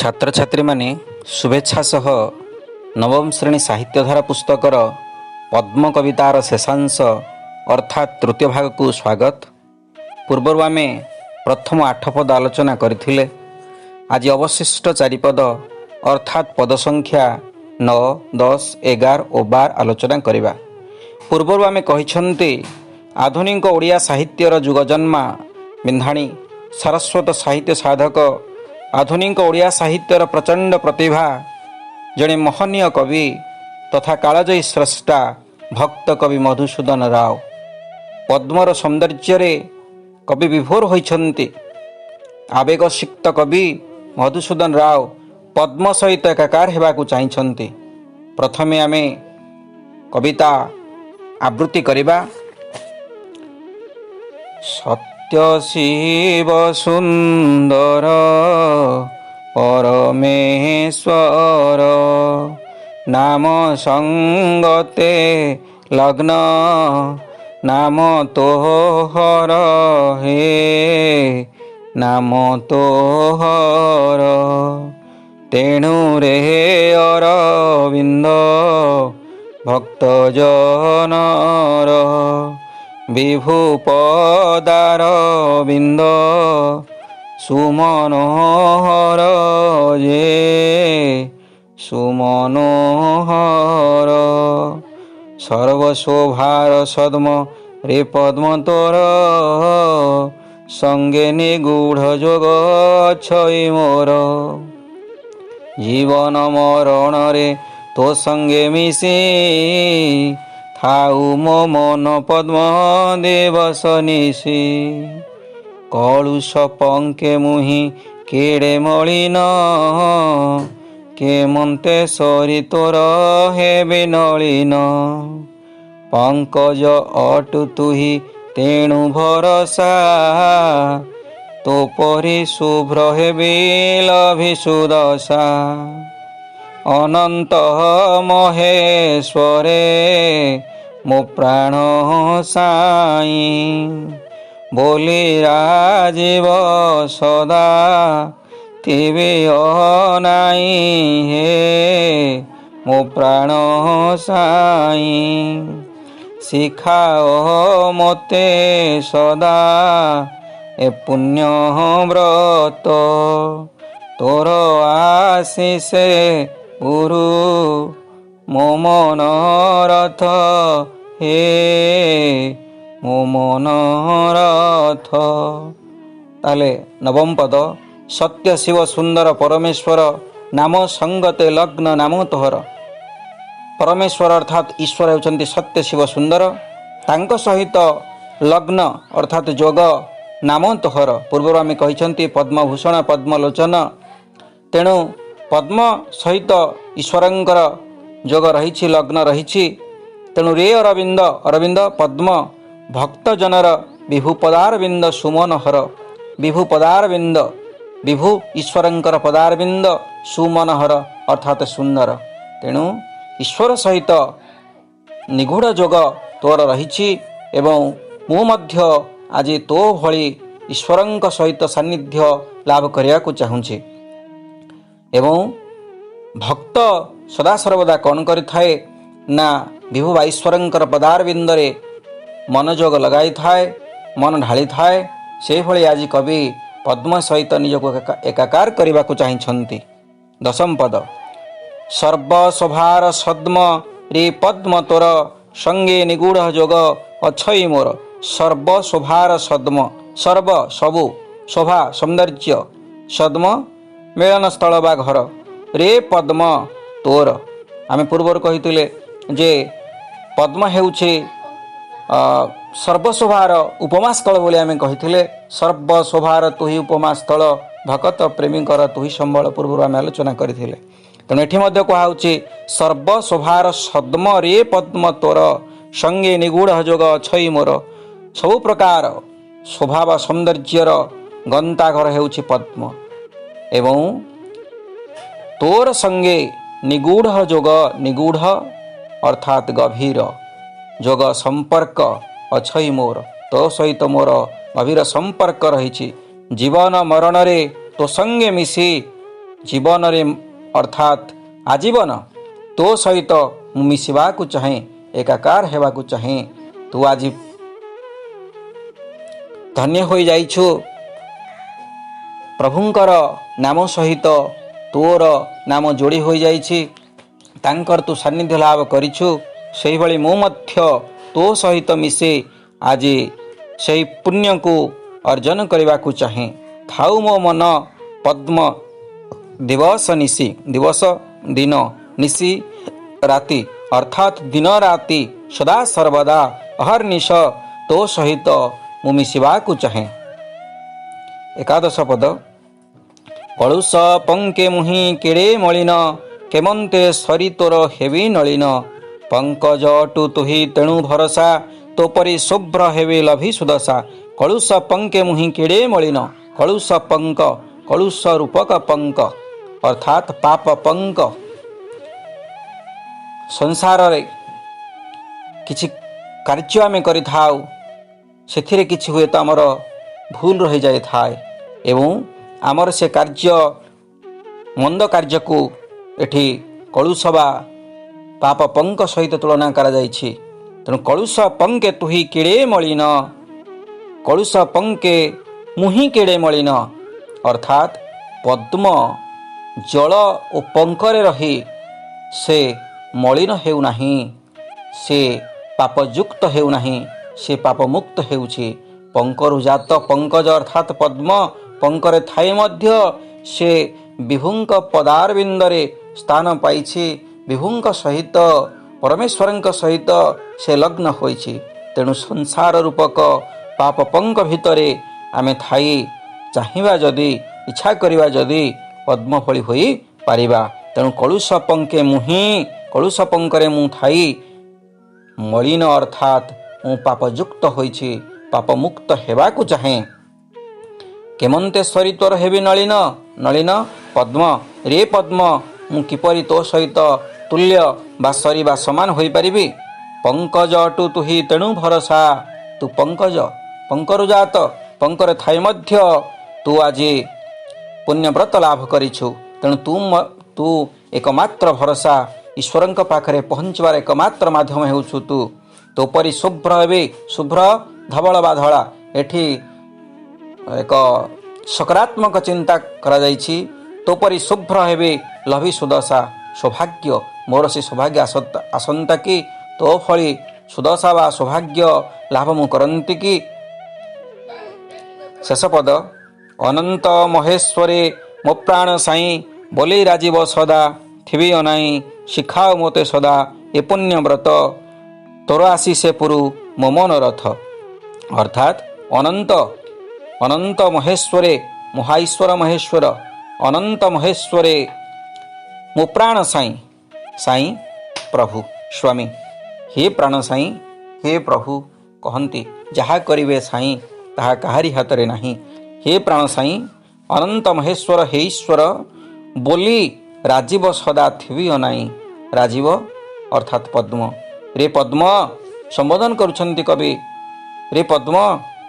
छात्र छात्री माने शुभेच्छा सह नवम श्रेणी साहित्यधारा पुस्तकर पद्म कवितार शेषांश अर्थात तृतीय भाग को स्वागत। पूर्वर आम प्रथम 8 पद आलोचना करथिले। आज अवशिष्ट 4 पद अर्थात पद संख्या 9, 10, 11 और 12 आलोचना करिबा। पूर्वर आम कहिछन्ते आधुनिक ओडिया साहित्यर जुगजन्मा बिंधाणी सारस्वत साहित्य साधक आधुनिक ओडिया साहित्यर प्रचंड प्रतिभा जड़े महनीय कवि तथा कालजयी स्रष्टा भक्त कवि मधुसूदन राव पद्मर सौंदर्य कवि विभोर होइछन्ति। आवेगसिक्त कवि मधुसूदन राव पद्म सहित एकाकार हेबाकु चाहिछन्ति। प्रथमे आमे कविता आवृत्ति करिबा। सत्य शिव सुंदर परमेश्वर नाम संगते लग्न नाम तोहर हे नाम तोहर तेणु रे अरविंद भक्त जनर विभु पदार बिंद सुमनोहर जे सुमनोहर सर्वशोभार सद्म रे पद्म तोर संगे निगूढ़ जोग छई मोर जीवन मरण रे तो संगे मिशी थाउ मो मन पद्म दिवस निशी कलुष पंके मुहि केड़े मलिन के मन्ते सरी तोर हेबे नलिन पंकज अटु तुही तेणु भरसा तो परि शुभ्र हेबे लभि सुदशा अनंत महेश्वरे मो प्राण साई बोली राजीव सदा तिबे अनाई हे मो प्राण साई शिखाओ मोते सदा ए पुण्य व्रत तोर आशीषे गुरु मो मन रथ हे मो मन रथ। ताले नवम पद सत्य शिव सुंदर परमेश्वर नाम संगते लग्न नाम तोहर। परमेश्वर अर्थात ईश्वर होउछन्ति सत्य शिव सुंदर तांक सहित लग्न अर्थात जोग नाम तोहर। पूर्व आम कहिछन्ति पद्मभूषण पद्मलोचन तेणु पद्म सहित ईश्वरंकर जोग रही लग्न रही तेणु रे अरविंद अरविंद पद्म भक्त जनर विभु पदारविंद सुमनहर विभु पदारविंद विभु ईश्वरंकर पदारविंद सुमनहर अर्थात सुंदर तेणु ईश्वर सहित निगूढ़ जोग तोर रही एवं मु मध्य आज तो भली ईश्वरंक सहित सान्निध्य लाभ करिया को चाहूँची। एवं भक्त सदा सर्वदा कौन करिथाए ना विभु ईश्वरंकर पदारविंदरे मनोजोग लगाई थाए मन ढाली थाए से भली आज कवि पद्म सहित निजको एकाकार करने को चाहिए। दशम पद सर्वशोभार सद्म रे पद्म तोर संगे निगूढ़ जोग अछई मोर सर्वशोभार सद्म सर्व सबु शोभा सौंदर्य सद्म मिलन स्थल बा घर रे पद्म तोर आमे पूर्वर कहितले जे पद्म हेउछे सर्वशोभार उपमा स्थल बोली आमे कहितले सर्वशोभार तुही उपमा स्थल भगत प्रेमीकर तुही संबल पूर्वर आमे आलोचना करिथिले। तेणु एठी मध्य कहाउछि सर्वशोभार सद्म रे पद्म तोर संगे निगूढ़ जोग छई मोर सबु प्रकार शोभा बा सौंदर्यर गंताघर हेउछि पद्म एवं तोर संगे निगूढ़ जोग निगूढ़ अर्थात गभीर जोग संपर्क अछई मोर तो सहित मोर गभीर संपर्क रही जीवन मरण रे तो संगे मिशी जीवन रे अर्थात आजीवन तो सहित मु मिशिबाकु चाहे, एकाकार हेबाकु चाहे। तू आज धन्य हो जाइछु, प्रभुंकर नाम सहित तोर नाम जोड़ी हो जाइछि, तांकर तू सान्निध्य लाभ करिछु। सेहि भली मु मध्य तो सहित मिसे आज सेहि पुण्य को अर्जन करने चाहे। थाउ मो मन पद्म दिवस निशी, दिवस दिन निशी राति अर्थात दिन राति सदा सर्वदा अहर्निश तो सहित मु मिशिबाकु चाहे। एकादश पद कलुष पंके मुहि केड़े मलिन, केमंते सरी तोर हेबी नलिन। पंकज टू तुही तेणु भरसा, तो परि शुभ्र हेबे लभी सुदशा। कलुष पंके मुहि केड़े मलिन, कलुष पंक कलुष रूपक पंक अर्थात पाप पंक। संसार रे किछि कार्य आमे करिथाउ, सेथिरे किछि हुए तो आमर भूल रही जाए थाए एवं आमर से कार्य मंद कार्य को एठी कलुष बा पाप पंक सहित तुलना करा जाइछि। तेणु कलुष पंके तुही केड़े मलिन, कलुष पंके मुहि केड़े मलिन अर्थात पद्म जल और पंकरे रही से मलिन हेउ नाही, से पापयुक्त हेउ नाही, से पापमुक्त हेउछि। पंकरु जात पंकज अर्थात पद्म पंकरे थाई मध्य से विभुंक पदारविंदरे स्थान पाइछि, विभुंक सहित परमेश्वरंक सहित से लग्न होइछि। तेणु संसार रूपक पाप पंक भितरे आमे थाई चाहिबा जदि इच्छा करिबा जदि पद्म फली होई पारिबा। तेणु कलुष पंके मुहि, कलुष पंकरे मु थाई मलिन अर्थात मु पापयुक्त होइछि, पापमुक्त हेबाकु चाहे। केमंते सरी तोर हेबी नलिन, नलिन पद्म रे पद्म मु किपरि तो सहित तुल्य बा सरी बा समान होई परिबि। पंकज टू तुही तेणु भरसा, तू पंकज पंकरु जात पंकर थाई मध्य तू आज पुण्यव्रत लाभ करिछु। तेणु तू एकमात्र भरसा ईश्वरंक पाखरे पहुँचवार एकमात्र माध्यम हेउछु तू। तो परि शुभ्र हेबे, शुभ्र धवल बा धळा एठी एक सकारात्मक चिंता करा जाइछि। तो परि शुभ्र हेबे लभी सुदशा, सौभाग्य मोर से सौभाग्य आसंता कि तो फली सुदशा बा सौभाग्य लाभ मु करंती कि। शेष पद अनंत महेश्वरे मो प्राण साई, बोली राजीव सदा थिबी अनाई। शिखाओ मोते सदा ए पुण्य व्रत, तोर आशीषे पुरु मो मन रथ। अर्थात अनंत अनंत महेश्वरे महाईश्वर महेश्वर अनंत महेश्वरे मो प्राण साई, साई प्रभु स्वामी, हे प्राण साई हे प्रभु कहती जहा करिवे साई ताहा काहारी हातरे नाही। हे प्राण साई अनंत महेश्वर हे ईश्वर, बोली राजीव सदा थिबी अनाई। राजीव अर्थात पद्म, रे पद्म संबोधन करुछंती कवि। रे पद्म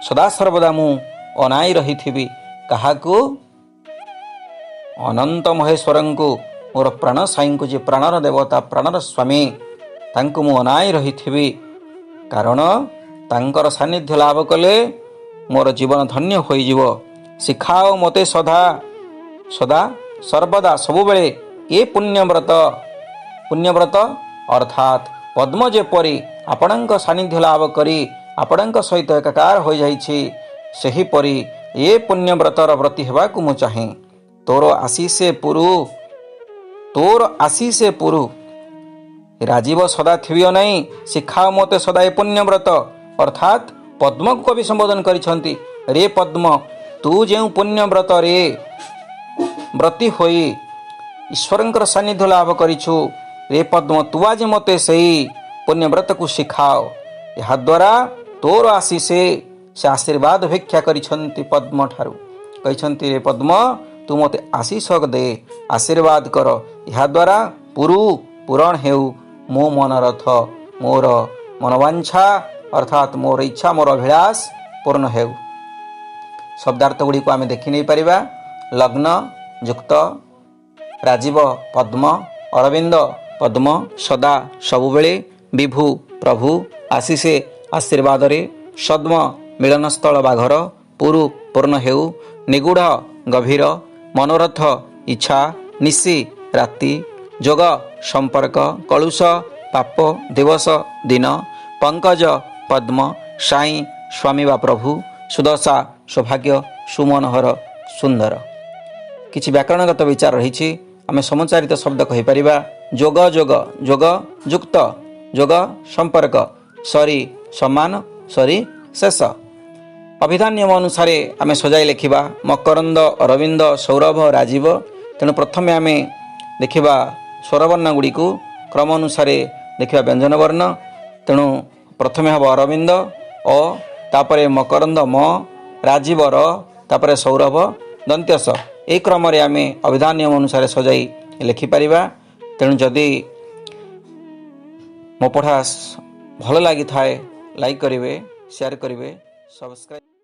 सदा सर्वदा मु अनाई रही थिबी काहाकू, अनंत महेश्वरंकु मोर प्राण साईंकु, जे प्राणर देवता प्राणर स्वामी तांकु मु अनाई रही थिबी। कारण तांकर सान्निध्य लाभ कले मोर जीवन धन्य होई जीवो। शिखाओ मोते सदा सदा सर्वदा सबुबेले ए पुण्यव्रत, पुण्यव्रत अर्थात पद्म जेपरि आपणଙ୍କ सान्निध्य लाभ करी आपणଙ୍କ सहित एकाकार हो जाइछि, सेही परि ए पुण्यव्रतर व्रती हेबाकु मु चाहे। तोर आशीषे पुरु, तोर आशीषे पुरु राजीव सदा थिबियो नहीं। शिखाओ मोते सदा ए पुण्यव्रत अर्थात पद्म को कवि संबोधन करिछंती। रे पद्म तू जेउ पुण्यव्रत रे व्रती होई ईश्वरंकर सान्निध्य लाभ करिछु, रे पद्म तू आज मते सही पुण्यव्रत को शिखाओ। यहा द्वारा तोर आशीषे से आशीर्वाद भिक्षा करिछंती पद्म ठारू। कहिछंती रे पद्म तू मते आशीष दे, आशीर्वाद कर। यहा द्वारा पुरु पूरण हेउ मो मनरथ, मोर मनवांछा अर्थात मोर इच्छा मोर अभिलाष पूर्ण हेउ। शब्दार्थ गुड़ी को आम देखी नहीं पारिबा। लग्न युक्त ରାଜୀବ ପଦ୍ମ, ଅରବିନ୍ଦ ପଦ୍ମ, ସଦା ସବୁବେଳେ, ବିଭୁ ପ୍ରଭୁ, ଆଶିଷେ ଆଶୀର୍ବାଦରେ, ସଦ୍ମ ମିଳନସ୍ଥଳ ବାଘର, ପୁରୁ ପୂର୍ଣ୍ଣ ହେଉ, ନିଗୁଢ଼ ଗଭୀର, ମନୋରଥ ଇଚ୍ଛା, ନିଶି ରାତି, ଯୋଗ ସମ୍ପର୍କ, କଳୁଷ ପାପ ଦିବସ ଦିନ, ପଙ୍କଜ ପଦ୍ମ, ସାଇ ସ୍ୱାମୀ ବା ପ୍ରଭୁ, ସୁଦଶା ସୌଭାଗ୍ୟ, ସୁମନୋହର ସୁନ୍ଦର। କିଛି ବ୍ୟାକରଣଗତ ବିଚାର ରହିଛି। ଆମେ ସମଚାରିତ ଶବ୍ଦ କହିପାରିବା। ଯୋଗ ଯୋଗ, ଯୋଗ ଯୁକ୍ତ, ଯୋଗ ସମ୍ପର୍କ, ସରି ସମାନ, ସରି ଶେଷ। ଅଭିଧାନ ନିୟମ ଅନୁସାରେ ଆମେ ସଜାଇ ଲେଖିବା ମକରନ୍ଦ, ଅରବିନ୍ଦ, ସୌରଭ, ରାଜୀବ। ତେଣୁ ପ୍ରଥମେ ଆମେ ଦେଖିବା ସ୍ୱରବର୍ଣ୍ଣ ଗୁଡ଼ିକୁ କ୍ରମ ଅନୁସାରେ ଦେଖିବା ବ୍ୟଞ୍ଜନ ବର୍ଣ୍ଣ। ତେଣୁ ପ୍ରଥମେ ହେବ ଅରବିନ୍ଦ ଅ, ତାପରେ ମକରନ୍ଦ ମ, ରାଜୀବ ର, ତାପରେ ସୌରଭ ଦନ୍ତ୍ୟସ। ଏହି କ୍ରମରେ ଆମେ ଅଭିଧାନ ନିୟମ ଅନୁସାରେ ସଜାଇ ଲେଖିପାରିବା। ତେଣୁ ଯଦି ମୋ ପଢ଼ା ଭଲ ଲାଗିଥାଏ ଲାଇକ୍ କରିବେ, ସେୟାର କରିବେ, ସବସ୍କ୍ରାଇବ୍